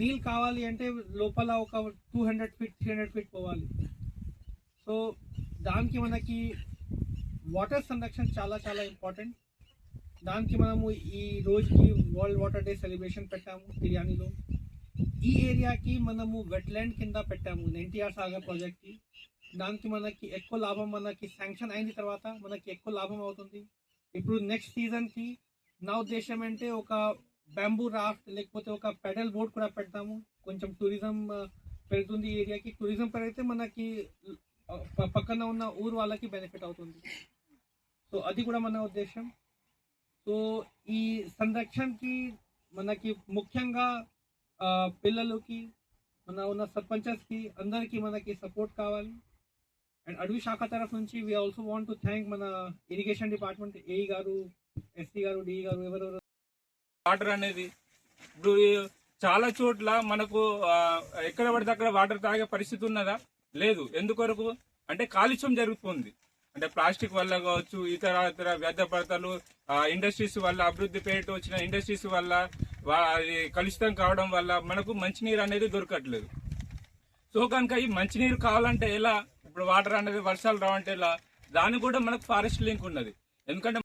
నీళ్ళు కావాలి అంటే లోపల ఒక 200 ఫీట్ 300 ఫీట్ పోవాలి. సో దానికి మనకి వాటర్ సంరక్షణ చాలా చాలా ఇంపార్టెంట్. దానికి మనము ఈ రోజుకి వరల్డ్ వాటర్ డే సెలబ్రేషన్ పెట్టాము తిర్యానీలో. ఈ ఏరియాకి మనము వెట్లాండ్ కింద పెట్టాము ఎన్టీఆర్ సాగర్ ప్రాజెక్ట్కి. దానికి మనకి ఎక్కువ లాభం, మనకి శాంక్షన్ అయిన తర్వాత మనకి ఎక్కువ లాభం అవుతుంది. ఇప్పుడు నెక్స్ట్ సీజన్కి నా ఉద్దేశం అంటే ఒక బ్యాంబూ రాఫ్ట్ లేకపోతే ఒక పెడల్ బోట్ కూడా పెడతాము. కొంచెం టూరిజం పెరుగుతుంది ఈ ఏరియాకి. టూరిజం పెరిగితే మనకి పక్కన ఉన్న ఊరు వాళ్ళకి బెనిఫిట్ అవుతుంది. సో అది కూడా మన ఉద్దేశం. సో ఈ సంరక్షణకి మనకి ముఖ్యంగా పిల్లలకి, మన ఉన్న సర్పంచెస్కి అందరికీ మనకి సపోర్ట్ కావాలి. అండ్ అడవి శాఖ తరఫు నుంచి we also want to thank మన ఇరిగేషన్ డిపార్ట్మెంట్ ఏఈ గారు, ఎస్సీ గారు, డిఈ గారు, ఎవరెవరు. వాటర్ అనేది ఇప్పుడు చాలా చోట్ల మనకు ఎక్కడ పడితే అక్కడ వాటర్ తాగే పరిస్థితి ఉన్నదా? లేదు. ఎందుకొరకు అంటే కాలుష్యం జరుగుతుంది. అంటే ప్లాస్టిక్ వల్ల కావచ్చు, ఇతర వ్యర్థ పదార్థాలు, ఇండస్ట్రీస్ వల్ల, అభివృద్ధి పేరిట వచ్చిన ఇండస్ట్రీస్ వల్ల అది కలుషితం కావడం వల్ల మనకు మంచినీరు అనేది దొరకట్లేదు. సో కనుక ఈ మంచినీరు కావాలంటే ఎలా? ఇప్పుడు వాటర్ అనేది వర్షాలు రావంటే ఎలా? దానికి కూడా మనకు ఫారెస్ట్ లింక్ ఉన్నది. ఎందుకంటే